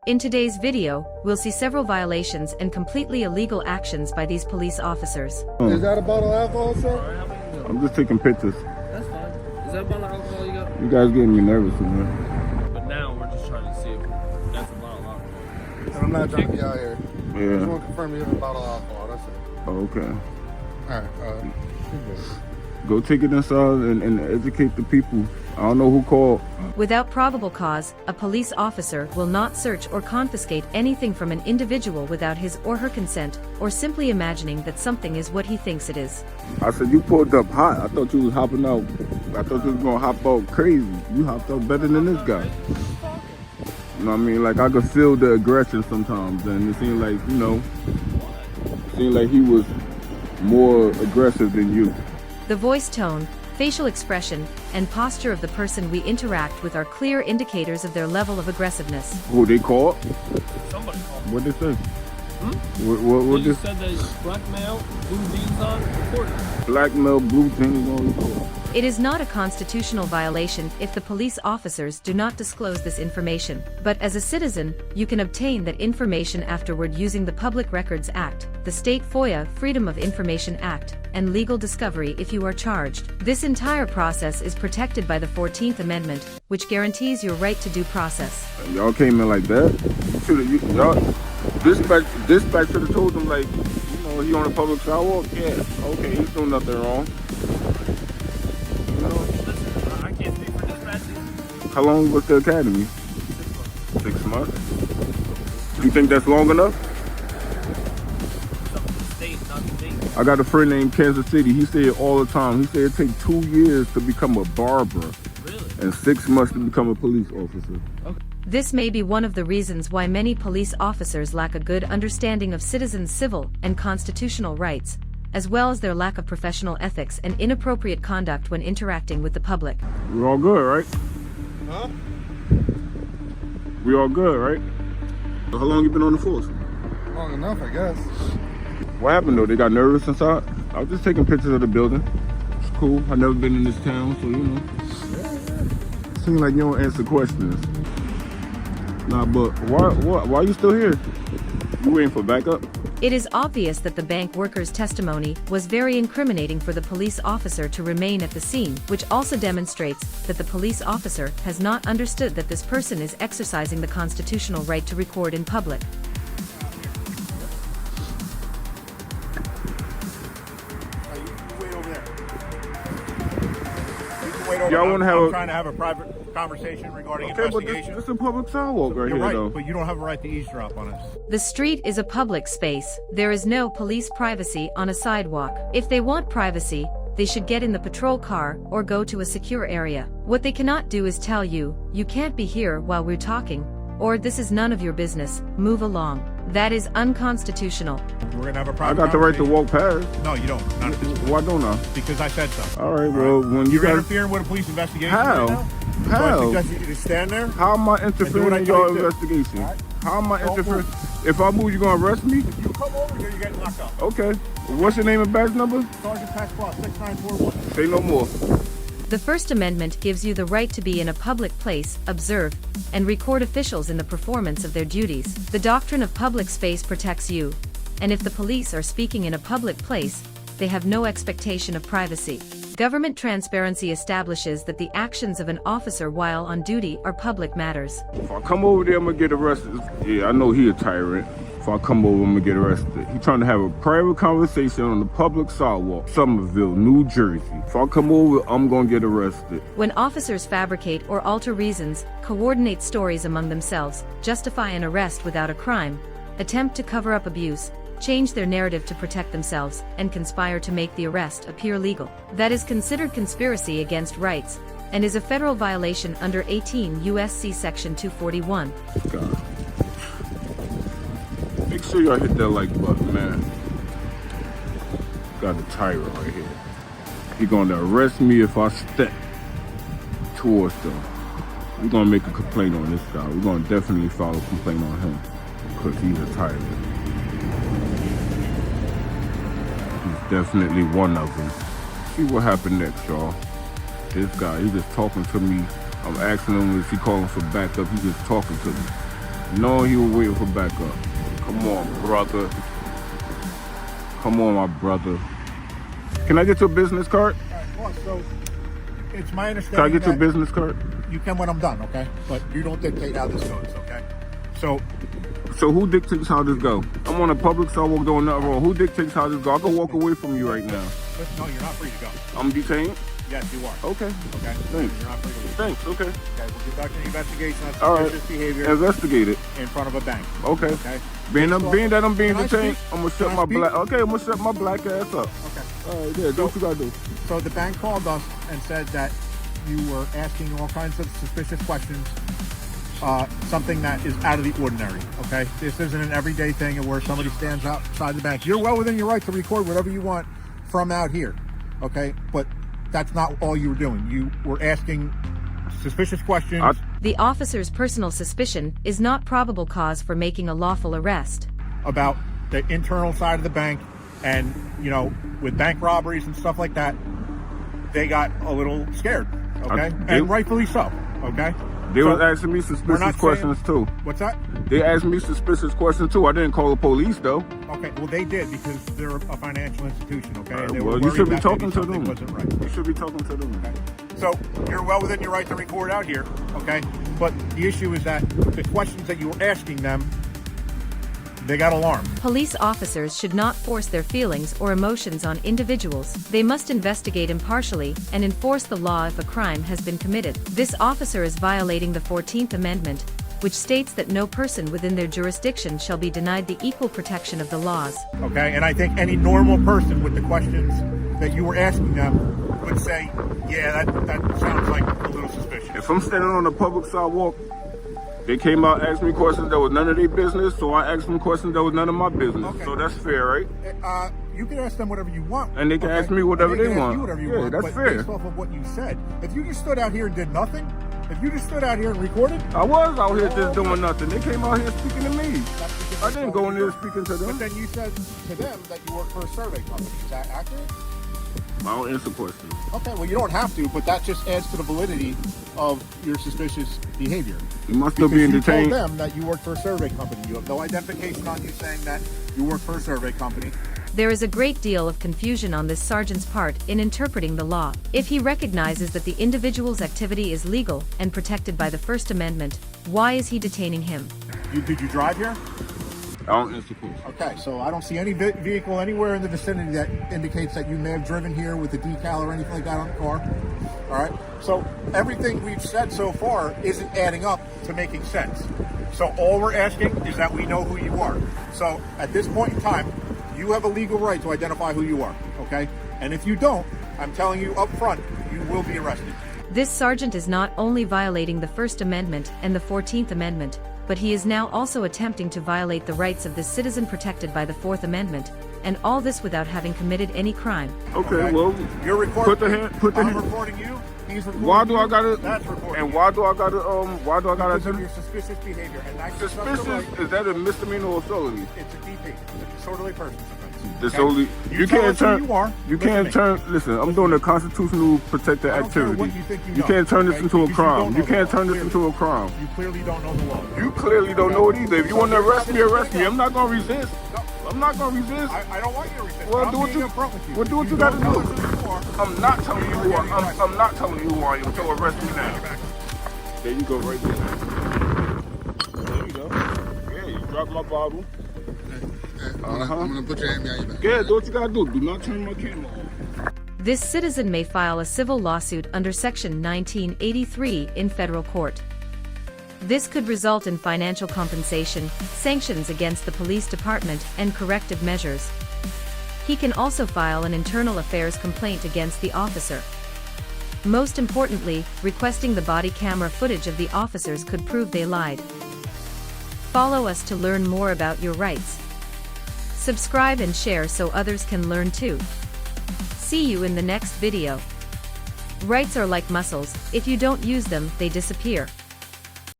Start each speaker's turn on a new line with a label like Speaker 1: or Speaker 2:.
Speaker 1: In today's video, we'll see several violations and completely illegal actions by these police officers.
Speaker 2: Is that a bottle of alcohol, sir?
Speaker 3: I'm just taking pictures.
Speaker 4: That's fine. Is that a bottle of alcohol you got?
Speaker 3: You guys getting me nervous, man.
Speaker 4: But now we're just trying to see if that's a bottle of alcohol.
Speaker 2: I'm not trying to get out here. I just
Speaker 3: Yeah.
Speaker 2: want to confirm you have a bottle of alcohol. That's it.
Speaker 3: Oh, okay.
Speaker 2: All right.
Speaker 3: Go take it inside and educate the people. I don't know who called.
Speaker 1: Without probable cause, a police officer will not search or confiscate anything from an individual without his or her consent, or simply imagining that something is what he thinks it is.
Speaker 3: I said, you pulled up hot. I thought you was hopping out. I thought you was going to hop out crazy. You hopped out better than this guy. You know what I mean? Like, I could feel the aggression sometimes. And it seemed like, you know, he was more aggressive than you.
Speaker 1: The voice tone, facial expression, and posture of the person we interact with are clear indicators of their level of aggressiveness.
Speaker 3: Who they called?
Speaker 4: Somebody called me.
Speaker 3: What they say?
Speaker 4: What
Speaker 3: What
Speaker 4: they
Speaker 3: this?
Speaker 4: said that it's black male, blue jeans on, recording.
Speaker 3: Blackmail, blue things on the call.
Speaker 1: It is not a constitutional violation if the police officers do not disclose this information, but as a citizen, you can obtain that information afterward using the Public Records Act, the State FOIA Freedom of Information Act, and legal discovery if you are charged. This entire process is protected by the 14th Amendment, which guarantees your right to due process.
Speaker 3: Y'all came in like that? Y'all, dispatch should have told them, like, you know, he on the public sidewalk? Yeah, okay, he's doing nothing wrong. You know?
Speaker 4: Listen, I can't speak for dispatching.
Speaker 3: How long was the academy? 6 months. You think that's long enough?
Speaker 4: It's up to the state, not the state.
Speaker 3: I got a friend named Kansas City. He said it all the time. He said it takes 2 years to become a barber
Speaker 4: Really?
Speaker 3: and 6 months to become a police officer.
Speaker 1: This may be one of the reasons why many police officers lack a good understanding of citizens' civil and constitutional rights, as well as their lack of professional ethics and inappropriate conduct when interacting with the public.
Speaker 3: We're all good, right?
Speaker 2: Huh?
Speaker 3: We all good, right? How long you been on the force?
Speaker 2: Long enough, I guess.
Speaker 3: What happened though? They got nervous inside? I was just taking pictures of the building. It's cool. I've never been in this town, so you know. Seems like you don't answer questions. Nah, but why are you still here? You waiting for backup?
Speaker 1: It is obvious that the bank worker's testimony was very incriminating for the police officer to remain at the scene, which also demonstrates that the police officer has not understood that this person is exercising the constitutional right to record in public.
Speaker 2: Wait over there.
Speaker 3: Y'all want to have
Speaker 5: I'm
Speaker 3: a...
Speaker 5: trying to have a private conversation regarding
Speaker 3: Okay, but
Speaker 5: investigation.
Speaker 3: this is a public sidewalk right
Speaker 5: You're
Speaker 3: here,
Speaker 5: right,
Speaker 3: though.
Speaker 5: but you don't have a right to eavesdrop on us.
Speaker 1: The street is a public space. There is no police privacy on a sidewalk. If they want privacy, they should get in the patrol car or go to a secure area. What they cannot do is tell you, you can't be here while we're talking, or this is none of your business, move along. That is unconstitutional.
Speaker 5: We're gonna have a
Speaker 3: I
Speaker 5: private
Speaker 3: got the right to
Speaker 5: conversation.
Speaker 3: walk past.
Speaker 5: No, you don't. Not at this point.
Speaker 3: Why don't I?
Speaker 5: Because I said so.
Speaker 3: All right, well, when you
Speaker 5: You're
Speaker 3: got...
Speaker 5: interfering with a police investigation
Speaker 3: How?
Speaker 5: right now?
Speaker 3: How?
Speaker 5: So I suggest you just stand there.
Speaker 3: How am I
Speaker 5: do
Speaker 3: interfering
Speaker 5: what I
Speaker 3: in
Speaker 5: tell
Speaker 3: your
Speaker 5: you to do.
Speaker 3: investigation?
Speaker 5: All right.
Speaker 3: How am I
Speaker 5: Don't
Speaker 3: interfering? If I move, you gonna arrest me?
Speaker 5: If you come over here, you're getting locked up.
Speaker 3: Okay. What's your name and badge number?
Speaker 5: Sergeant Pat Cross, 6941.
Speaker 3: Say no more.
Speaker 1: The First Amendment gives you the right to be in a public place, observe, and record officials in the performance of their duties. The doctrine of public space protects you, and if the police are speaking in a public place, they have no expectation of privacy. Government transparency establishes that the actions of an officer while on duty are public matters.
Speaker 3: If I come over there, I'm gonna get arrested. Yeah, I know he a tyrant. If I come over, I'm gonna get arrested. He trying to have a private conversation on the public sidewalk, Somerville, New Jersey. If I come over, I'm gonna get arrested.
Speaker 1: When officers fabricate or alter reasons, coordinate stories among themselves, justify an arrest without a crime, attempt to cover up abuse, change their narrative to protect themselves, and conspire to make the arrest appear legal, that is considered conspiracy against rights, and is a federal violation under 18 U.S.C. Section 241.
Speaker 3: God. Make sure y'all hit that like button, man. Got a tyrant right here. He gonna arrest me if I step towards them. We're gonna make a complaint on this guy. We're gonna definitely file a complaint on him because he's a tyrant. He's definitely one of them. See what happened next, y'all. This guy, he's just talking to me. I'm asking him if he calling for backup. He's just talking to me. knowing he was waiting for backup. Come on, brother. Come on, my brother. Can I get your business card?
Speaker 5: All right, so it's my understanding.
Speaker 3: Can I get your
Speaker 5: that
Speaker 3: business card?
Speaker 5: You can when I'm done, okay? But you don't dictate how this goes, okay?
Speaker 3: So who dictates how this go? I'm on a public sidewalk doing nothing wrong. Who dictates how this go? I can walk away from you right now.
Speaker 5: No, you're not free to go.
Speaker 3: I'm detained?
Speaker 5: Yes, you are.
Speaker 3: Okay.
Speaker 5: Okay.
Speaker 3: Thanks.
Speaker 5: You're not free to leave.
Speaker 3: Thanks, okay.
Speaker 5: Okay, we'll conduct an investigation on
Speaker 3: All right.
Speaker 5: suspicious behavior
Speaker 3: Investigate it.
Speaker 5: in front of a bank.
Speaker 3: Okay.
Speaker 5: Okay.
Speaker 3: Being that I'm being
Speaker 5: Can I
Speaker 3: detained,
Speaker 5: speak?
Speaker 3: I'm gonna shut
Speaker 5: Can I
Speaker 3: my
Speaker 5: speak?
Speaker 3: black. Okay, I'm gonna shut my black ass up.
Speaker 5: Okay.
Speaker 3: All right, yeah. Do what you gotta do.
Speaker 5: So the bank called us and said that you were asking all kinds of suspicious questions, something that is out of the ordinary, okay? This isn't an everyday thing where somebody stands outside the bank. You're well within your right to record whatever you want from out here, okay? But that's not all you were doing. You were asking suspicious questions.
Speaker 1: The officer's personal suspicion is not probable cause for making a lawful arrest.
Speaker 5: About the internal side of the bank, and you know, with bank robberies and stuff like that, they got a little scared, okay? And rightfully so, okay?
Speaker 3: They
Speaker 5: So,
Speaker 3: was asking me suspicious questions too.
Speaker 5: What's that?
Speaker 3: They asked me suspicious questions too. I didn't call the police though.
Speaker 5: Okay, well they did because they're a financial institution, okay? And they were
Speaker 3: Well, you
Speaker 5: worried
Speaker 3: should be
Speaker 5: that
Speaker 3: talking
Speaker 5: maybe
Speaker 3: to
Speaker 5: something
Speaker 3: them.
Speaker 5: wasn't right.
Speaker 3: You should be talking to them.
Speaker 5: Okay. So you're well within your right to record out here, okay? But the issue is that the questions that you were asking them, they got alarmed.
Speaker 1: Police officers should not force their feelings or emotions on individuals. They must investigate impartially and enforce the law if a crime has been committed. This officer is violating the 14th Amendment, which states that no person within their jurisdiction shall be denied the equal protection of the laws.
Speaker 5: Okay, and I think any normal person with the questions that you were asking them would say, yeah, that sounds like a little suspicious.
Speaker 3: If I'm standing on the public sidewalk, they came out and asked me questions that was none of their business, so I asked them questions that was none of my business.
Speaker 5: Okay.
Speaker 3: So that's fair, right?
Speaker 5: You can ask them whatever you want.
Speaker 3: And they can ask me whatever
Speaker 5: And
Speaker 3: they
Speaker 5: can ask
Speaker 3: want.
Speaker 5: you whatever you
Speaker 3: Yeah,
Speaker 5: want,
Speaker 3: that's
Speaker 5: but
Speaker 3: fair.
Speaker 5: based off of what you said. If you just stood out here and did nothing, if you just stood out here and recorded,
Speaker 3: I was out here just doing nothing. They came out here speaking to me.
Speaker 5: that's because
Speaker 3: I didn't go in there speaking to
Speaker 5: But
Speaker 3: them.
Speaker 5: then you said to them that you work for a survey company. Is that accurate?
Speaker 3: I don't answer questions.
Speaker 5: Okay, well, you don't have to, but that just adds to the validity of your suspicious behavior.
Speaker 3: You must still
Speaker 5: Because
Speaker 3: be
Speaker 5: you told
Speaker 3: detained.
Speaker 5: them that you work for a survey company. You have no identification on you saying that you work for a survey company.
Speaker 1: There is a great deal of confusion on this sergeant's part in interpreting the law. If he recognizes that the individual's activity is legal and protected by the First Amendment, why is he detaining him?
Speaker 5: Did you drive here?
Speaker 3: I don't answer questions.
Speaker 5: Okay, so I don't see any vehicle anywhere in the vicinity that indicates that you may have driven here with a decal or anything like that on the car. All right, so everything we've said so far isn't adding up to making sense. So all we're asking is that we know who you are. So at this point in time, you have a legal right to identify who you are, okay? And if you don't, I'm telling you up front, you will be arrested.
Speaker 1: This sergeant is not only violating the First Amendment and the 14th Amendment, but he is now also attempting to violate the rights of the citizen protected by the Fourth Amendment, and all this without having committed any crime.
Speaker 3: Okay, well,
Speaker 5: You're recording.
Speaker 3: put the
Speaker 5: I'm
Speaker 3: hand.
Speaker 5: recording you. He's recording
Speaker 3: Why do
Speaker 5: you.
Speaker 3: I gotta?
Speaker 5: That's recording.
Speaker 3: And why do I gotta?
Speaker 5: Because of your suspicious behavior, and that's
Speaker 3: Suspicious? Is that a misdemeanor or felony?
Speaker 5: It's a DP. It's a disorderly person's offense.
Speaker 3: Disorderly. You
Speaker 5: tell
Speaker 3: can't
Speaker 5: us who
Speaker 3: turn.
Speaker 5: you are.
Speaker 3: You
Speaker 5: Listen
Speaker 3: can't
Speaker 5: to me.
Speaker 3: turn. Listen, I'm doing a constitutional protected
Speaker 5: I don't care
Speaker 3: activity.
Speaker 5: what you think you know,
Speaker 3: can't turn this
Speaker 5: okay?
Speaker 3: into a
Speaker 5: Because you
Speaker 3: crime.
Speaker 5: don't know
Speaker 3: You
Speaker 5: the
Speaker 3: can't
Speaker 5: law,
Speaker 3: turn this
Speaker 5: clearly.
Speaker 3: into a crime.
Speaker 5: You clearly don't know the law.
Speaker 3: You clearly don't know it either. If you want to arrest me, arrest me. I'm not gonna resist.
Speaker 5: No.
Speaker 3: I'm not gonna resist.
Speaker 5: I don't want you to resist.
Speaker 3: Well,
Speaker 5: I'm
Speaker 3: do what
Speaker 5: being
Speaker 3: you-
Speaker 5: upfront with you.
Speaker 3: well, do what
Speaker 5: If
Speaker 3: you
Speaker 5: don't
Speaker 3: gotta
Speaker 5: tell
Speaker 3: do.
Speaker 5: us who you are,
Speaker 3: I'm not telling you who I am.
Speaker 5: Right.
Speaker 3: I'm not telling you who I am. So arrest me now. There you go, right there. There you go. Yeah, you dropped my bottle.
Speaker 2: I'm gonna put your hand behind your back.
Speaker 3: Yeah, do what you gotta do. Do not turn my camera on.
Speaker 1: This citizen may file a civil lawsuit under Section 1983 in federal court. This could result in financial compensation, sanctions against the police department, and corrective measures. He can also file an internal affairs complaint against the officer. Most importantly, requesting the body camera footage of the officers could prove they lied. Follow us to learn more about your rights. Subscribe and share so others can learn too. See you in the next video. Rights are like muscles, if you don't use them, they disappear.